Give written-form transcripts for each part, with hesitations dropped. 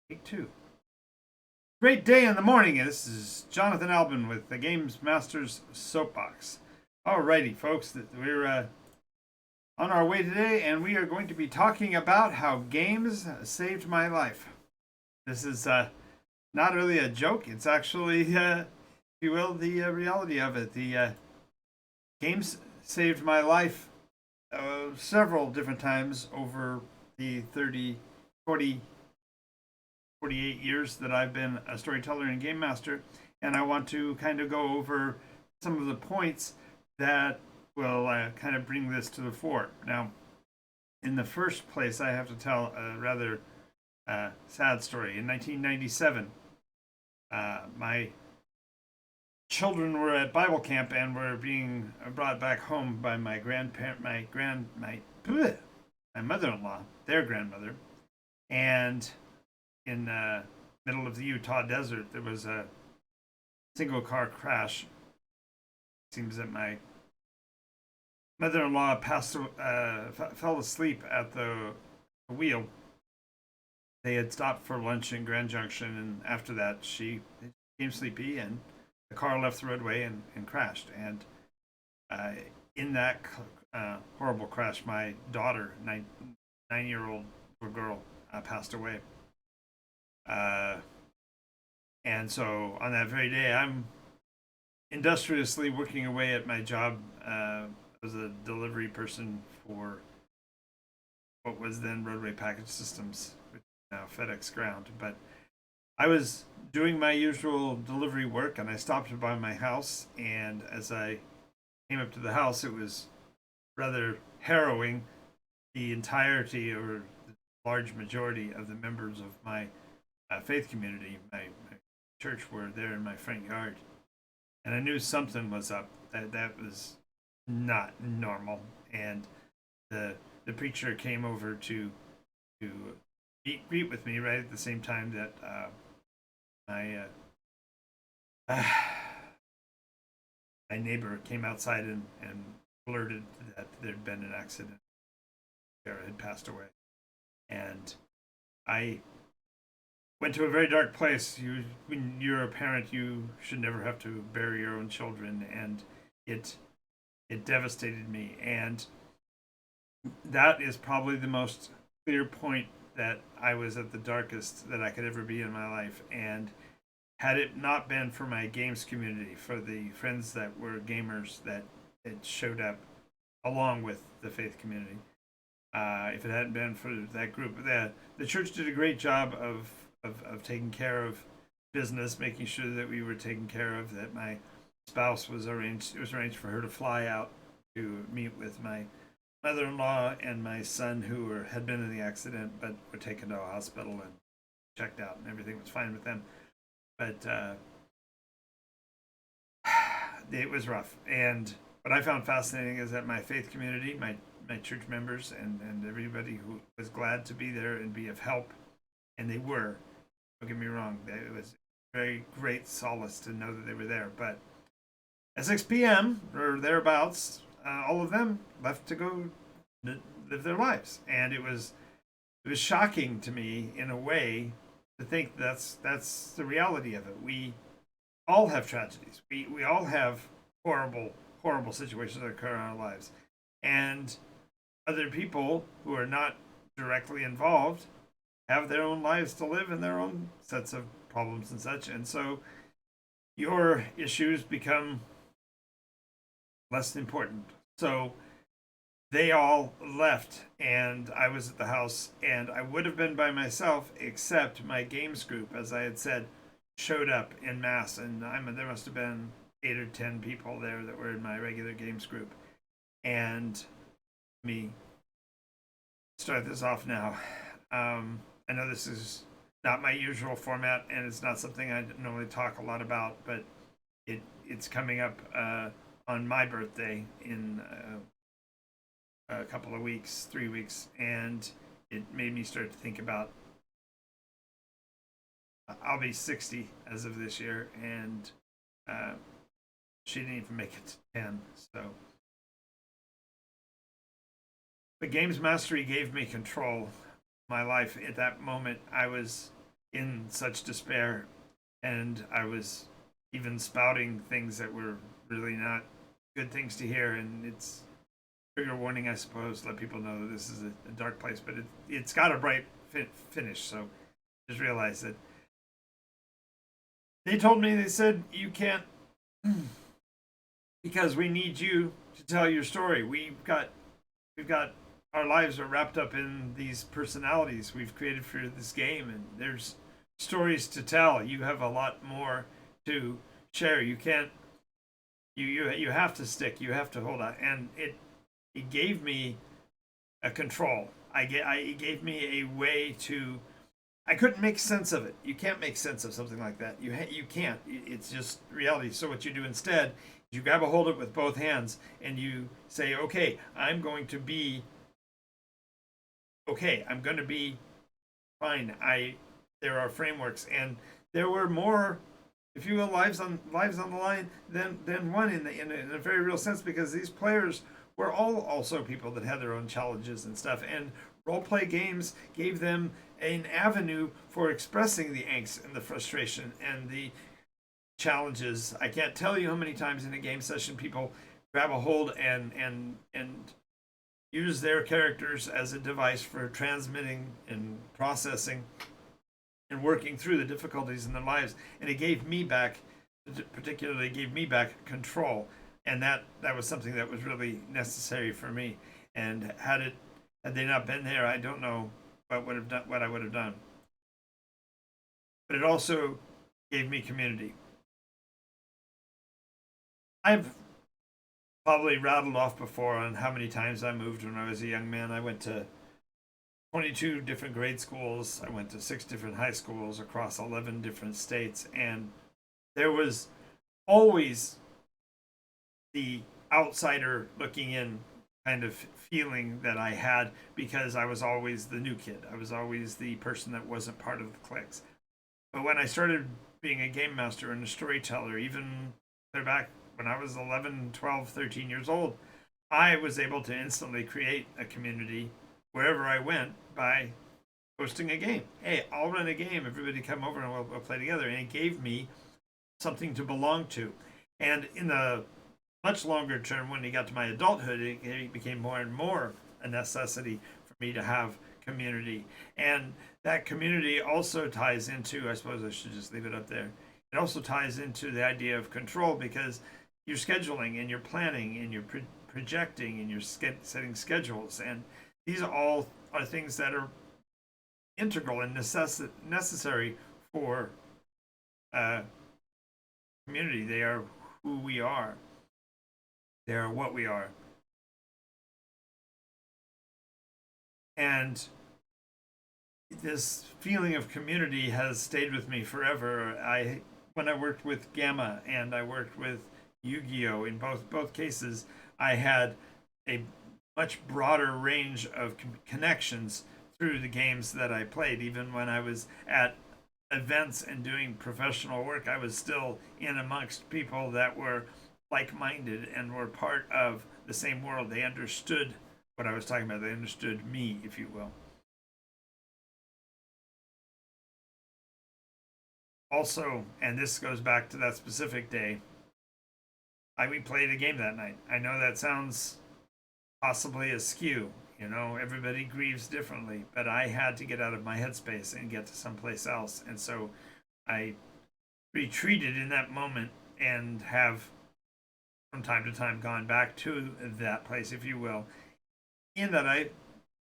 Take two. Great day in the morning. This is Jonathan Albin with the Games Masters Soapbox. Alrighty, folks, we're on our way today, and we are going to be talking about how games saved my life. This is not really a joke. It's actually, if you will, the reality of it. The games saved my life several different times over the 30, 40, 48 years that I've been a storyteller and game master, and I want to kind of go over some of the points that will kind of bring this to the fore. Now, in the first place, I have to tell a rather sad story. In 1997, my children were at Bible camp and were being brought back home by my grandparent, my mother-in-law, their grandmother, and in the middle of the Utah desert, there was a single car crash. It seems that my mother-in-law fell asleep at the wheel. They had stopped for lunch in Grand Junction, and after that, she became sleepy, and the car left the roadway and crashed. And in that horrible crash, my daughter, 9-year-old girl, passed away. And so on that very day, I'm industriously working away at my job as a delivery person for what was then Roadway Package Systems, which is now FedEx Ground. But I was doing my usual delivery work, and I stopped by my house. And as I came up to the house, it was rather harrowing. The entirety or the large majority of the members of my faith community, my church, were there in my front yard, and I knew something was up. That was not normal. And the preacher came over to greet with me right at the same time that my my neighbor came outside and alerted that there'd been an accident. Sarah had passed away, and I went to a very dark place. When you're a parent, you should never have to bury your own children, and it devastated me. And that is probably the most clear point that I was at the darkest that I could ever be in my life. And had it not been for my games community, for the friends that were gamers that had showed up along with the faith community, if it hadn't been for that group, the church did a great job of taking care of business, making sure that we were taken care of, that my spouse was arranged. It was arranged for her to fly out to meet with my mother-in-law and my son, who had been in the accident but were taken to a hospital and checked out, and everything was fine with them. But it was rough. And what I found fascinating is that my faith community, my church members, and everybody who was glad to be there and be of help, and they were. Don't get me wrong, it was very great solace to know that they were there. But at 6 p.m. or thereabouts, all of them left to go live their lives, and it was shocking to me in a way to think that's the reality of it. We all have tragedies. We all have horrible situations that occur in our lives, and other people who are not directly involved have their own lives to live and their own sets of problems and such. And so your issues become less important. So they all left, and I was at the house, and I would have been by myself, except my games group, as I had said, showed up in mass. And there must have been 8 or 10 people there that were in my regular games group. And me start this off now. I know this is not my usual format, and it's not something I normally talk a lot about, but it's coming up on my birthday in a couple of weeks, 3 weeks, and it made me start to think about. I'll be 60 as of this year, and she didn't even make it to 10. So the games mastery gave me control. My life at that moment, in such despair, and I was even spouting things that were really not good things to hear. And it's trigger warning, I suppose, let people know that this is a dark place, but it's got a bright finish. So just realize that they told me, they said, you can't, because we need you to tell your story. We've got our lives are wrapped up in these personalities we've created for this game, and there's stories to tell. You have a lot more to share. You can't. You have to stick. You have to hold on. And it gave me a control. It gave me a way to. I couldn't make sense of it. You can't make sense of something like that. You can't. It's just reality. So what you do instead is you grab a hold of it with both hands and you say, okay, I'm going to be okay. I'm going to be fine. There are frameworks, and there were more, if you will, lives on the line than one in a very real sense, because these players were all also people that had their own challenges and stuff, and role play games gave them an avenue for expressing the angst and the frustration and the challenges. I can't tell you how many times in a game session people grab a hold and use their characters as a device for transmitting and processing and working through the difficulties in their lives. And it gave me back, particularly gave me back control. And that was something that was really necessary for me. And had they not been there, I don't know what I would have done. But it also gave me community. I've probably rattled off before on how many times I moved when I was a young man. I went to 22 different grade schools. I went to 6 different high schools across 11 different states. And there was always the outsider looking in kind of feeling that I had, because I was always the new kid. I was always the person that wasn't part of the cliques. But when I started being a game master and a storyteller, even back when I was 11, 12, 13 years old, I was able to instantly create a community wherever I went by hosting a game. Hey, I'll run a game. Everybody come over and we'll play together. And it gave me something to belong to. And in the much longer term, when he got to my adulthood, it became more and more a necessity for me to have community. And that community also ties into, I suppose I should just leave it up there. It also ties into the idea of control, because you're scheduling and you're planning and you're projecting and you're setting schedules. And these all are things that are integral and necessary for community. They are who we are. They are what we are. And this feeling of community has stayed with me forever. When I worked with Gamma and I worked with Yu-Gi-Oh, in both cases, I had a much broader range of connections through the games that I played. Even when I was at events and doing professional work, I was still in amongst people that were like-minded and were part of the same world. They understood what I was talking about. They understood me, if you will. Also, and this goes back to that specific day, we played a game that night. I know that sounds possibly askew. Everybody grieves differently, but I had to get out of my headspace and get to someplace else. And so I retreated in that moment and have from time to time gone back to that place, if you will, in that I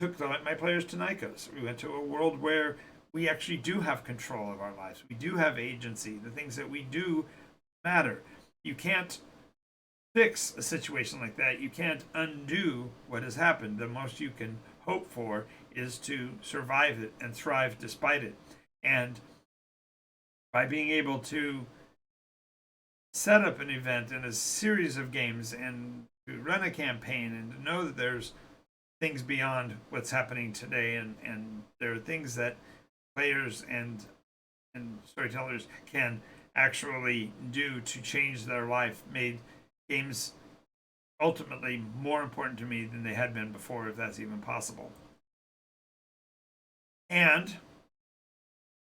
took my players to Nikos. We went to a world where we actually do have control of our lives. We do have agency. The things that we do matter. You can't fix a situation like that. You can't undo what has happened. The most you can hope for is to survive it and thrive despite it. And by being able to set up an event and a series of games and to run a campaign and to know that there's things beyond what's happening today, and there are things that players and storytellers can actually do to change their life, made games ultimately more important to me than they had been before, if that's even possible. And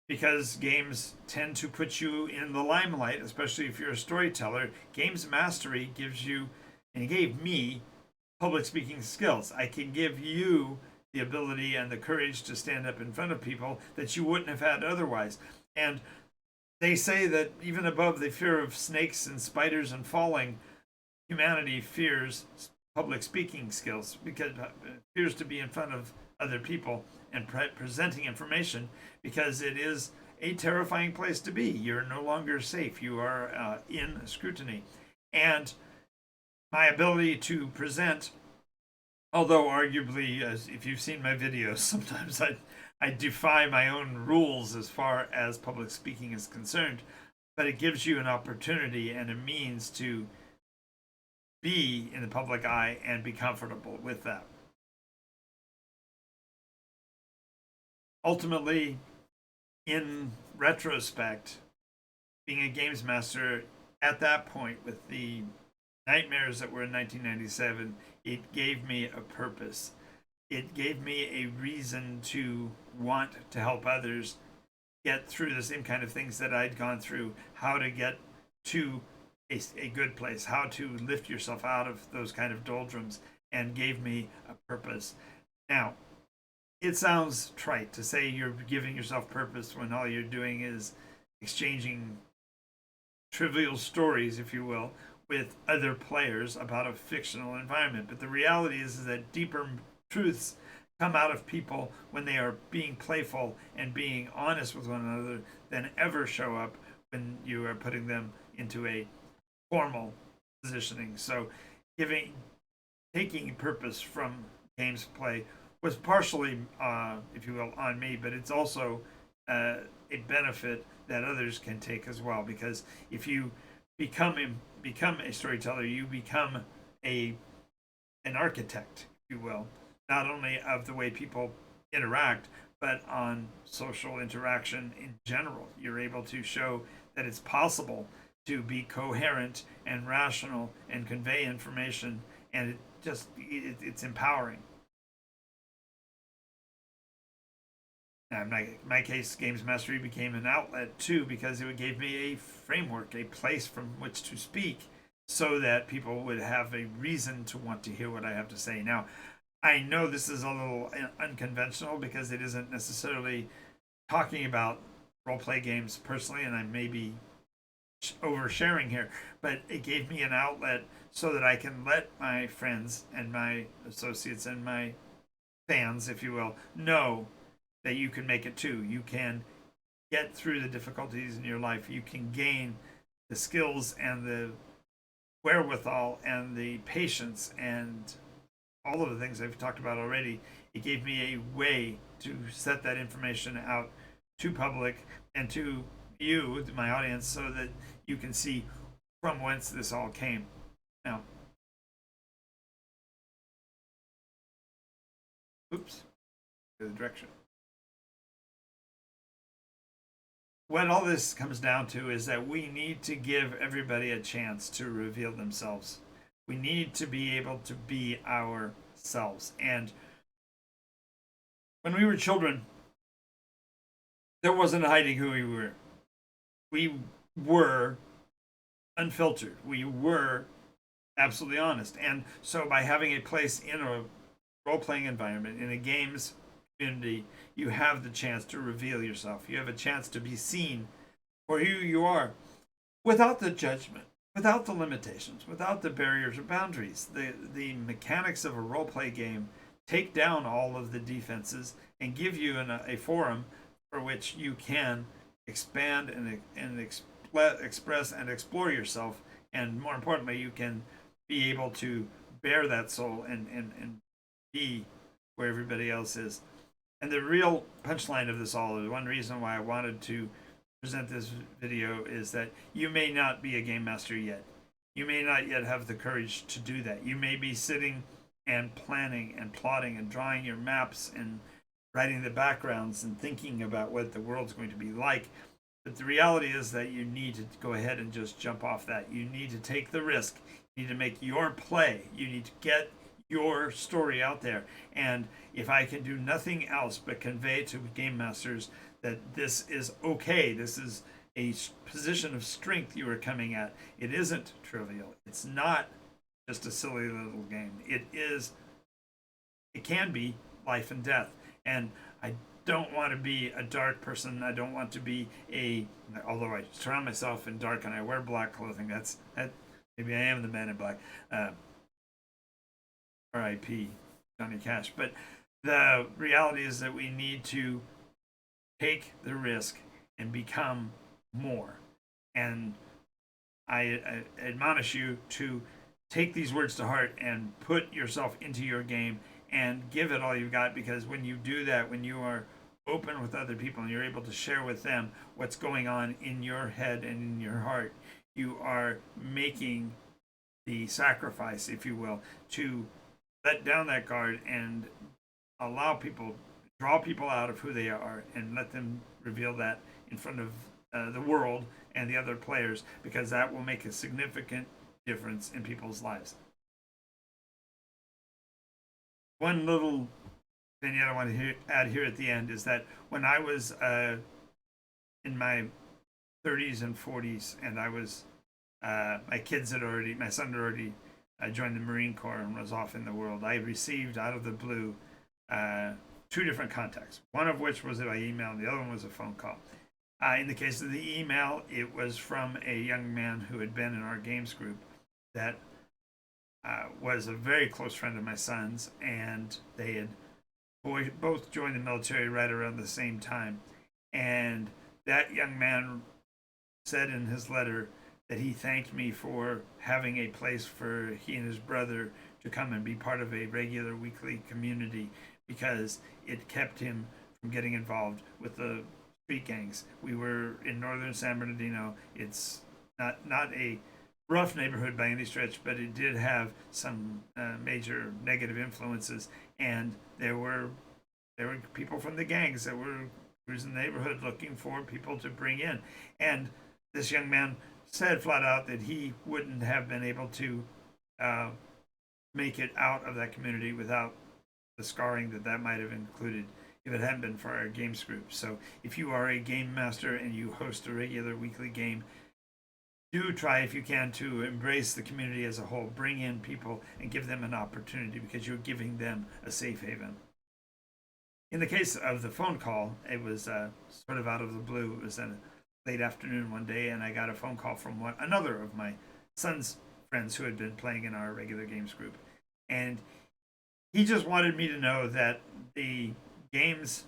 because games tend to put you in the limelight, especially if you're a storyteller. Games mastery gives you, and it gave me, public speaking skills. I can give you the ability and the courage to stand up in front of people that you wouldn't have had otherwise. And they say that even above the fear of snakes and spiders and falling, humanity fears public speaking skills because it fears to be in front of other people and presenting information, because it is a terrifying place to be. You're no longer safe. You are in scrutiny. And my ability to present, although arguably, as if you've seen my videos, sometimes I defy my own rules as far as public speaking is concerned, but it gives you an opportunity and a means to be in the public eye and be comfortable with that. Ultimately, in retrospect, being a games master at that point with the nightmares that were in 1997, it gave me a purpose. It gave me a reason to want to help others get through the same kind of things that I'd gone through, how to get to a good place, how to lift yourself out of those kind of doldrums, and gave me a purpose. Now, it sounds trite to say you're giving yourself purpose when all you're doing is exchanging trivial stories, if you will, with other players about a fictional environment. But the reality is that deeper truths come out of people when they are being playful and being honest with one another than ever show up when you are putting them into a formal positioning. So taking purpose from games play was partially, if you will, on me, but it's also a benefit that others can take as well. Because if you become a storyteller, you become an architect, if you will, not only of the way people interact, but on social interaction in general. You're able to show that it's possible to be coherent and rational and convey information, and it's empowering. Now, in my case, Games Mastery became an outlet too, because it gave me a framework, a place from which to speak, so that people would have a reason to want to hear what I have to say. Now, I know this is a little unconventional because it isn't necessarily talking about role play games personally, and I may be oversharing here, but it gave me an outlet so that I can let my friends and my associates and my fans, if you will, know that you can make it too. You can get through the difficulties in your life. You can gain the skills and the wherewithal and the patience and all of the things I've talked about already. It gave me a way to set that information out to public and to you, my audience, so that you can see from whence this all came. Now, oops, the direction. What all this comes down to is that we need to give everybody a chance to reveal themselves. We need to be able to be ourselves. And when we were children, there wasn't hiding who we were. We were unfiltered. We were absolutely honest. And so by having a place in a role-playing environment, in a games community, you have the chance to reveal yourself. You have a chance to be seen for who you are, without the judgment, without the limitations, without the barriers or boundaries. The mechanics of a role-play game take down all of the defenses and give you a forum for which you can expand and express and explore yourself, and more importantly, you can be able to bear that soul and be where everybody else is. And the real punchline of this all, is one reason why I wanted to present this video, is that you may not be a game master yet. You may not yet have the courage to do that. You may be sitting and planning and plotting and drawing your maps and writing the backgrounds and thinking about what the world's going to be like. But the reality is that you need to go ahead and just jump off that. You need to take the risk. You need to make your play. You need to get your story out there. And if I can do nothing else but convey to game masters that this is okay. This is a position of strength you are coming at. It isn't trivial. It's not just a silly little game. It can be life and death. And I don't want to be a dark person. I don't want to be although I surround myself in dark and I wear black clothing. That maybe I am the man in black. R.I.P. Johnny Cash. But the reality is that we need to take the risk and become more. And I admonish you to take these words to heart and put yourself into your game and give it all you've got, because when you do that, when you are open with other people and you're able to share with them what's going on in your head and in your heart, you are making the sacrifice, if you will, to let down that guard and allow people, draw people out of who they are and let them reveal that in front of the world and the other players, because that will make a significant difference in people's lives. One little vignette I want to add here at the end is that when I was in my 30s and 40s, and I was my son had already joined the Marine Corps and was off in the world, I received out of the blue 2 different contacts, one of which was by email and the other one was a phone call. In the case of the email, it was from a young man who had been in our games group that was a very close friend of my son's, and they had both joined the military right around the same time. And that young man said in his letter that he thanked me for having a place for he and his brother to come and be part of a regular weekly community, because it kept him from getting involved with the street gangs. We were in northern San Bernardino. It's not a rough neighborhood by any stretch, but it did have some major negative influences, and there were people from the gangs that were cruising the neighborhood looking for people to bring in. And this young man said flat out that he wouldn't have been able to make it out of that community without the scarring that might have included if it hadn't been for our games group. So if you are a game master and you host a regular weekly game, do try, if you can, to embrace the community as a whole. Bring in people and give them an opportunity, because you're giving them a safe haven. In the case of the phone call, it was sort of out of the blue. It was a late afternoon one day, and I got a phone call from another of my son's friends who had been playing in our regular games group. And he just wanted me to know that the games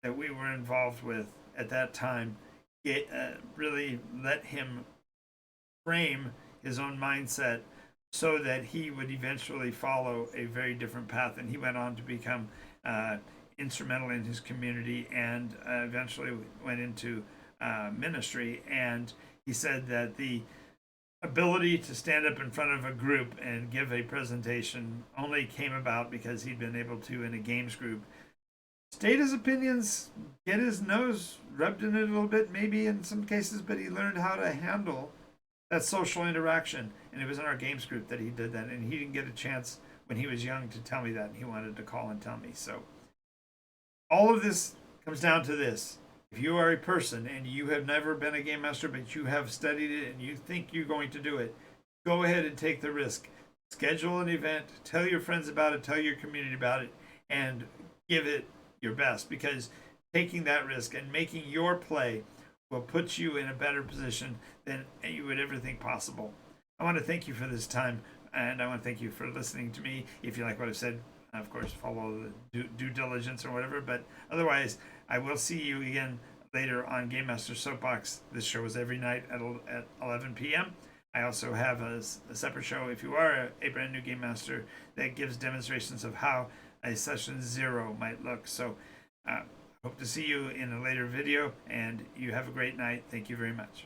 that we were involved with at that time, it really let him frame his own mindset so that he would eventually follow a very different path. And he went on to become instrumental in his community and eventually went into ministry. And he said that the ability to stand up in front of a group and give a presentation only came about because he'd been able to, in a games group, state his opinions, get his nose rubbed in it a little bit, maybe in some cases, but he learned how to handle that social interaction. And it was in our games group that he did that. And he didn't get a chance when he was young to tell me that. And he wanted to call and tell me. So all of this comes down to this. If you are a person and you have never been a game master, but you have studied it and you think you're going to do it, go ahead and take the risk. Schedule an event, tell your friends about it, tell your community about it, and give it your best, because taking that risk and making your play will put you in a better position than you would ever think possible. I want to thank you for this time, and I want to thank you for listening to me. If you like what I said, of course, follow the due diligence or whatever, but otherwise, I will see you again later on Game Master Soapbox. This show is every night at 11 p.m. I also have a separate show, if you are a brand new Game Master, that gives demonstrations of how a session 0 might look. So hope to see you in a later video, and you have a great night. Thank you very much.